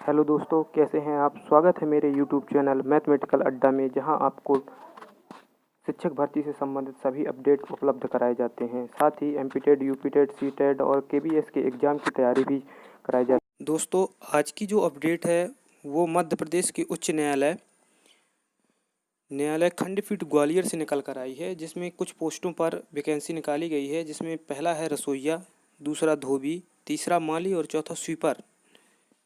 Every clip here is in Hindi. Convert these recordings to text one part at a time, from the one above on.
हेलो दोस्तों, कैसे हैं आप। स्वागत है मेरे यूट्यूब चैनल मैथमेटिकल अड्डा में, जहां आपको शिक्षक भर्ती से संबंधित सभी अपडेट उपलब्ध कराए जाते हैं। साथ ही एमपीटेड, यूपीटेड, सीटेड और केबीएस के एग्ज़ाम की तैयारी भी कराई जाती है। दोस्तों, आज की जो अपडेट है वो मध्य प्रदेश के उच्च न्यायालय खंडपीठ ग्वालियर से निकल कर आई है, जिसमें कुछ पोस्टों पर वैकेंसी निकाली गई है। जिसमें पहला है रसोइया, दूसरा धोबी, तीसरा माली और चौथा स्वीपर।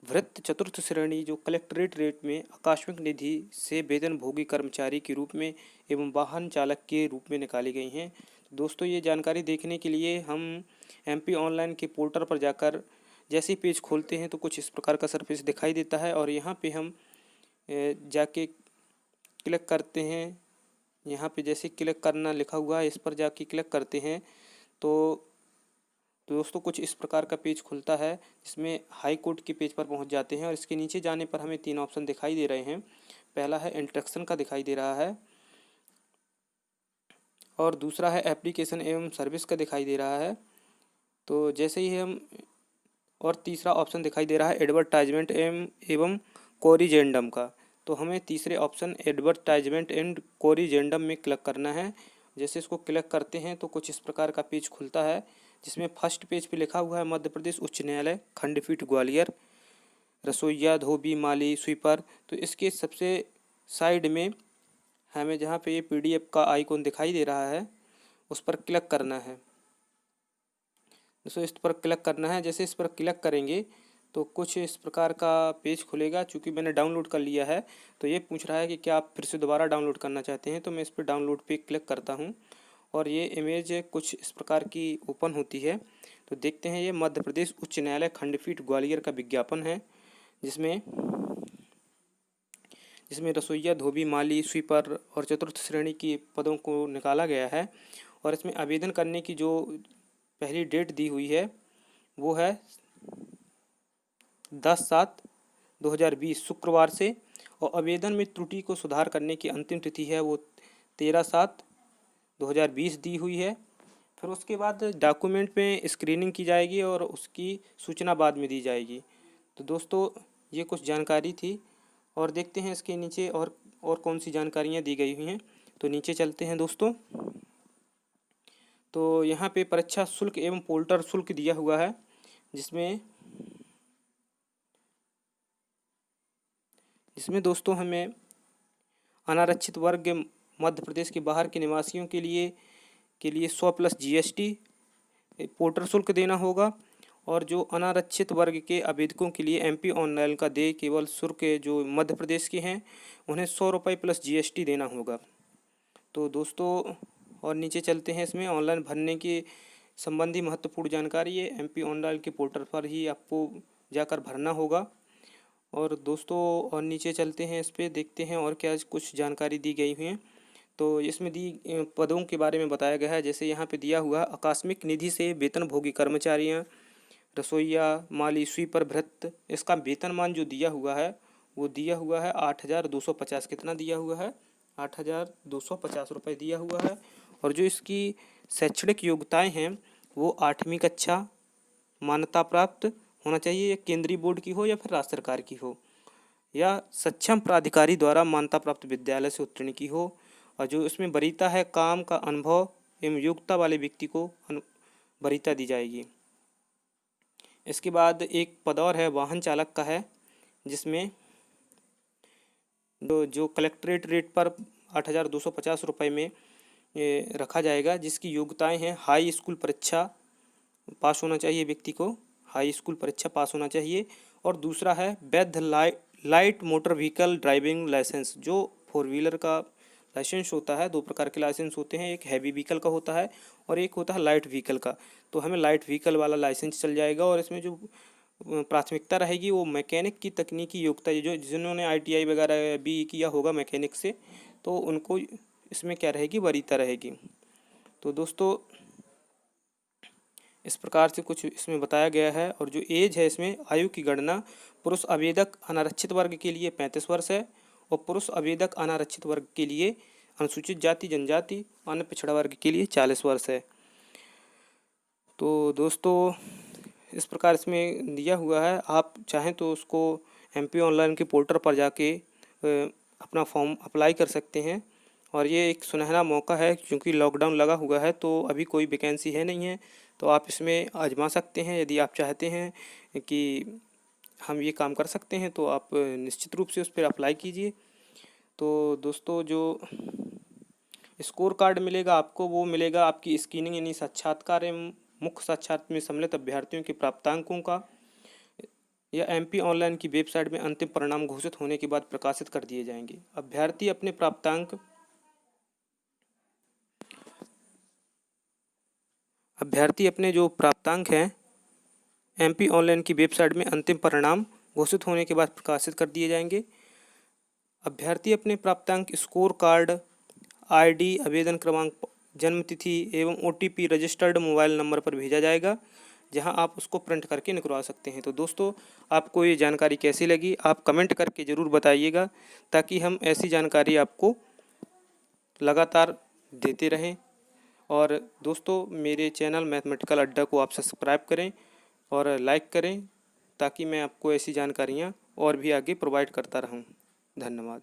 वृत्त चतुर्थ श्रेणी जो कलेक्ट्रेट रेट में आकस्मिक निधि से वेतनभोगी कर्मचारी के रूप में एवं वाहन चालक के रूप में निकाली गई हैं। दोस्तों, ये जानकारी देखने के लिए हम एमपी ऑनलाइन के पोर्टल पर जाकर जैसे ही पेज खोलते हैं तो कुछ इस प्रकार का सरफेस दिखाई देता है, और यहाँ पे हम जाके क्लिक करते हैं। यहाँ पे जैसे क्लिक करना लिखा हुआ है, इस पर जाके क्लिक करते हैं तो दोस्तों कुछ इस प्रकार का पेज खुलता है, जिसमें हाई कोर्ट के पेज पर पहुंच जाते हैं। और इसके नीचे जाने पर हमें 3 ऑप्शन दिखाई दे रहे हैं। पहला है इंस्ट्रक्शन का दिखाई दे रहा है, और दूसरा है एप्लीकेशन एवं सर्विस का दिखाई दे रहा है। तो जैसे ही हम और तीसरा ऑप्शन दिखाई दे रहा है एडवर्टाइजमेंट एवं कोरिजेंडम का। तो हमें तीसरे ऑप्शन एडवर्टाइजमेंट एंड कोरिजेंडम में क्लिक करना है। जैसे इसको क्लिक करते हैं तो कुछ इस प्रकार का पेज खुलता है, जिसमें फर्स्ट पेज पे लिखा हुआ है मध्य प्रदेश उच्च न्यायालय खंडपीठ ग्वालियर, रसोइया, धोबी, माली, स्वीपर। तो इसके सबसे साइड में हमें जहाँ पे ये पीडीएफ का आइकॉन दिखाई दे रहा है उस पर क्लिक करना है। दोस्तों, इस पर क्लिक करना है। जैसे इस पर क्लिक करेंगे तो कुछ इस प्रकार का पेज खुलेगा। चूँकि मैंने डाउनलोड कर लिया है तो ये पूछ रहा है कि क्या आप फिर से दोबारा डाउनलोड करना चाहते हैं। तो मैं इस पर डाउनलोड पे क्लिक करता हूँ और ये इमेज कुछ इस प्रकार की ओपन होती है। तो देखते हैं, ये मध्य प्रदेश उच्च न्यायालय खंडपीठ ग्वालियर का विज्ञापन है, जिसमें रसोइया, धोबी, माली, स्वीपर और चतुर्थ श्रेणी की पदों को निकाला गया है। और इसमें आवेदन करने की जो पहली डेट दी हुई है वो है 10/7/2020 शुक्रवार से, और आवेदन में त्रुटि को सुधार करने की अंतिम तिथि है वो 13/7/2020 दी हुई है। फिर उसके बाद डॉक्यूमेंट में स्क्रीनिंग की जाएगी और उसकी सूचना बाद में दी जाएगी। तो दोस्तों, ये कुछ जानकारी थी, और देखते हैं इसके नीचे और कौन सी जानकारियाँ दी गई हुई हैं। तो नीचे चलते हैं दोस्तों। तो यहाँ पे परीक्षा शुल्क एवं पोर्टल शुल्क दिया हुआ है, जिसमें दोस्तों हमें अनारक्षित वर्ग मध्य प्रदेश के बाहर के निवासियों के लिए 100+ GST पोर्टल शुल्क देना होगा। और जो अनारक्षित वर्ग के आवेदकों के लिए एमपी ऑनलाइन का देय केवल शुल्क जो मध्य प्रदेश के हैं उन्हें 100 रुपये + GST देना होगा। तो दोस्तों, और नीचे चलते हैं। इसमें ऑनलाइन भरने के संबंधी महत्वपूर्ण जानकारी है, एमपी ऑनलाइन के पोर्टल पर ही आपको जाकर भरना होगा। और दोस्तों, और नीचे चलते हैं, इस पर देखते हैं और क्या कुछ जानकारी दी गई हुई है। तो इसमें दी पदों के बारे में बताया गया है। जैसे यहाँ पे दिया हुआ आकस्मिक निधि से वेतनभोगी कर्मचारियाँ, रसोइया, माली, स्वीपर, भृत्य। इसका वेतनमान जो दिया हुआ है वो दिया हुआ है 8,250। कितना दिया हुआ है? 8,250 रुपये दिया हुआ है। और जो इसकी शैक्षणिक योग्यताएं हैं वो 8वीं कक्षा मान्यता प्राप्त होना चाहिए, या केंद्रीय बोर्ड की हो या फिर राज्य सरकार की हो, या सक्षम प्राधिकारी द्वारा मान्यता प्राप्त विद्यालय से उत्तीर्ण की हो। और जो इसमें वरीयता है, काम का अनुभव एवं योग्यता वाले व्यक्ति को वरीयता दी जाएगी। इसके बाद एक पद और है, वाहन चालक का है, जिसमें जो कलेक्ट्रेट रेट पर 8,250 रुपये में रखा जाएगा, जिसकी योग्यताएं हैं हाई स्कूल परीक्षा पास होना चाहिए, व्यक्ति को हाई स्कूल परीक्षा पास होना चाहिए। और दूसरा है वैध light motor vehicle driving licence. जो 4 व्हीलर का लाइसेंस होता है, 2 प्रकार के लाइसेंस होते हैं, एक हैवी व्हीकल का होता है और एक होता है लाइट व्हीकल का। तो हमें लाइट व्हीकल वाला लाइसेंस चल जाएगा। और इसमें जो प्राथमिकता रहेगी वो मैकेनिक की तकनीकी योग्यता, जो जिन्होंने ITI वगैरह भी किया होगा मैकेनिक से, तो उनको इसमें क्या रहेगी, वरीयता रहेगी। तो दोस्तों, इस प्रकार से कुछ इसमें बताया गया है। और जो एज है, इसमें आयु की गणना पुरुष आवेदक अनारक्षित वर्ग के लिए 35 वर्ष है, और पुरुष आवेदक अनारक्षित वर्ग के लिए अनुसूचित जाति, जनजाति, अन्य पिछड़ा वर्ग के लिए 40 वर्ष है। तो दोस्तों, इस प्रकार इसमें दिया हुआ है। आप चाहें तो उसको MP ऑनलाइन के पोर्टल पर जाके अपना फॉर्म अप्लाई कर सकते हैं। और ये एक सुनहरा मौका है, क्योंकि लॉकडाउन लगा हुआ है तो अभी कोई वैकेंसी है नहीं है, तो आप इसमें आजमा सकते हैं। यदि आप चाहते हैं कि हम ये काम कर सकते हैं तो आप निश्चित रूप से उस पर अप्लाई कीजिए। तो दोस्तों, जो स्कोर कार्ड मिलेगा आपको, वो मिलेगा आपकी स्क्रीनिंग यानी साक्षात्कार एवं मुख्य साक्षात्कार में सम्मिलित अभ्यर्थियों के प्राप्तांकों का। यह MP ऑनलाइन की वेबसाइट में अंतिम परिणाम घोषित होने के बाद प्रकाशित कर दिए जाएंगे। अभ्यर्थी अपने जो प्राप्तांक हैं MP ऑनलाइन की वेबसाइट में अंतिम परिणाम घोषित होने के बाद प्रकाशित कर दिए जाएंगे। अभ्यर्थी अपने प्राप्तांक स्कोर कार्ड, ID, आवेदन क्रमांक, जन्मतिथि एवं OTP रजिस्टर्ड मोबाइल नंबर पर भेजा जाएगा, जहां आप उसको प्रिंट करके निकलवा सकते हैं। तो दोस्तों, आपको ये जानकारी कैसी लगी आप कमेंट करके ज़रूर बताइएगा, ताकि हम ऐसी जानकारी आपको लगातार देते रहें। और दोस्तों, मेरे चैनल मैथमेटिकल अड्डा को आप सब्सक्राइब करें और लाइक करें, ताकि मैं आपको ऐसी जानकारियाँ और भी आगे प्रोवाइड करता रहूं। धन्यवाद।